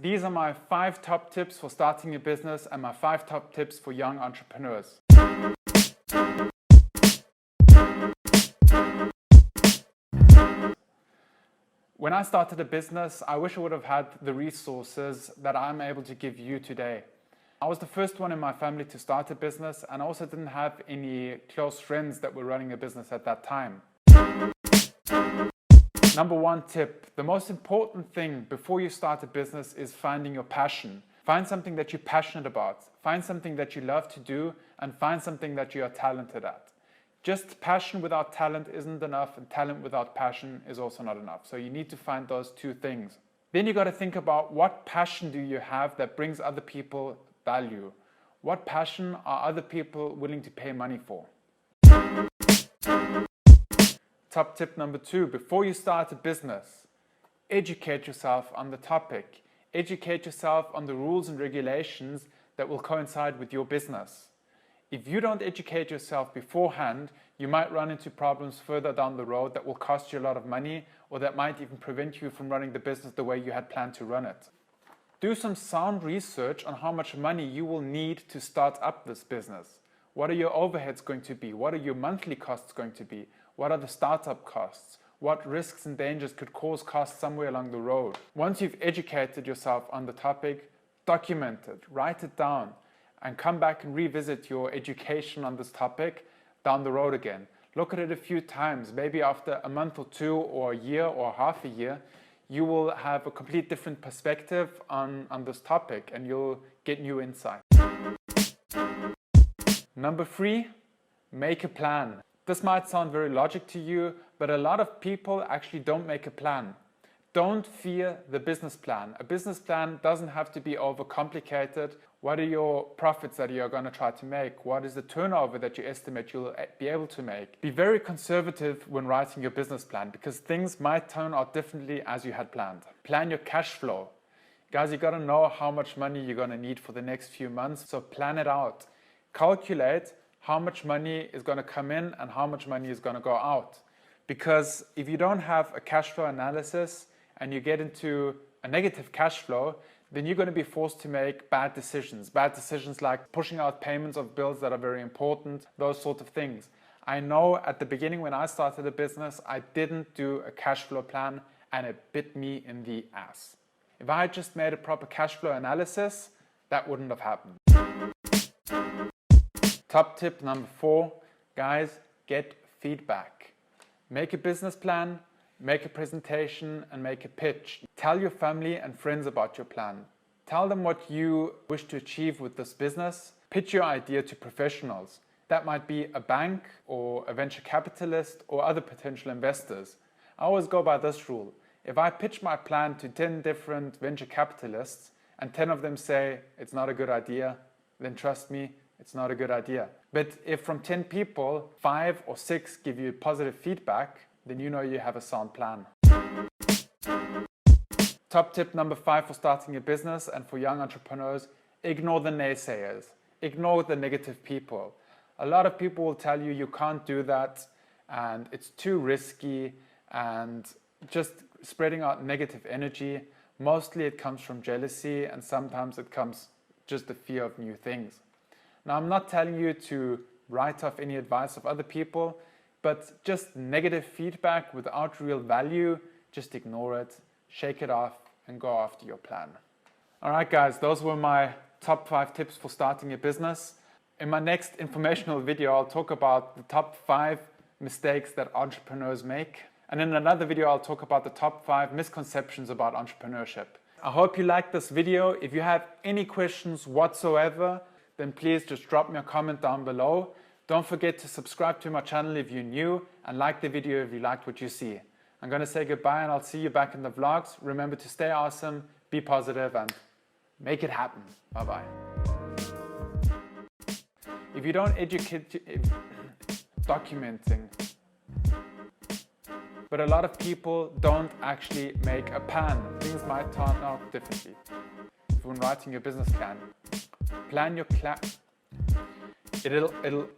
These are my 5 top tips for starting a business and my 5 top tips for young entrepreneurs. When I started a business, I wish I would have had the resources that I'm able to give you today. I was the first one in my family to start a business, and I also didn't have any close friends that were running a business at that time. Number 1 tip, the most important thing before you start a business is finding your passion. Find something that you're passionate about, find something that you love to do, and find something that you are talented at. Just passion without talent isn't enough, and talent without passion is also not enough. So you need to find those 2 things. Then you got to think about what passion do you have that brings other people value? What passion are other people willing to pay money for? Top tip number 2, before you start a business, educate yourself on the topic. Educate yourself on the rules and regulations that will coincide with your business. If you don't educate yourself beforehand, you might run into problems further down the road that will cost you a lot of money, or that might even prevent you from running the business the way you had planned to run it. Do some sound research on how much money you will need to start up this business. What are your overheads going to be? What are your monthly costs going to be? What are the startup costs? What risks and dangers could cause costs somewhere along the road? Once you've educated yourself on the topic, document it, write it down, and come back and revisit your education on this topic down the road again. Look at it a few times, maybe after a month or 2 or a year or half a year, you will have a complete different perspective on this topic and you'll get new insight. Number 3, make a plan. This might sound very logical to you, but a lot of people actually don't make a plan. Don't fear the business plan. A business plan doesn't have to be overcomplicated. What are your profits that you're going to try to make? What is the turnover that you estimate you'll be able to make? Be very conservative when writing your business plan because things might turn out differently as you had planned. Plan your cash flow. Guys, you got to know how much money you're going to need for the next few months, so plan it out. Calculate how much money is going to come in and how much money is going to go out. Because if you don't have a cash flow analysis and you get into a negative cash flow, then you're going to be forced to make bad decisions. Bad decisions like pushing out payments of bills that are very important, those sort of things. I know at the beginning when I started a business, I didn't do a cash flow plan and it bit me in the ass. If I had just made a proper cash flow analysis, that wouldn't have happened. Top tip number 4, guys, get feedback. Make a business plan, make a presentation and make a pitch. Tell your family and friends about your plan. Tell them what you wish to achieve with this business. Pitch your idea to professionals. That might be a bank or a venture capitalist or other potential investors. I always go by this rule. If I pitch my plan to 10 different venture capitalists and 10 of them say it's not a good idea, then trust me, it's not a good idea. But if from 10 people, 5 or 6 give you positive feedback, then you know you have a sound plan. Top tip number 5 for starting a business and for young entrepreneurs, ignore the naysayers. Ignore the negative people. A lot of people will tell you you can't do that and it's too risky and just spreading out negative energy. Mostly it comes from jealousy and sometimes it comes just the fear of new things. Now, I'm not telling you to write off any advice of other people, but just negative feedback without real value, just ignore it, shake it off, and go after your plan. Alright guys, those were my top 5 tips for starting a business. In my next informational video, I'll talk about the top 5 mistakes that entrepreneurs make. And in another video, I'll talk about the top 5 misconceptions about entrepreneurship. I hope you liked this video. If you have any questions whatsoever, then please just drop me a comment down below. Don't forget to subscribe to my channel if you're new and like the video if you liked what you see. I'm going to say goodbye and I'll see you back in the vlogs. Remember to stay awesome, be positive and make it happen. Bye-bye. If you don't documenting. But a lot of people don't actually make a plan. Things might turn out differently. When writing your business plan, plan your it'll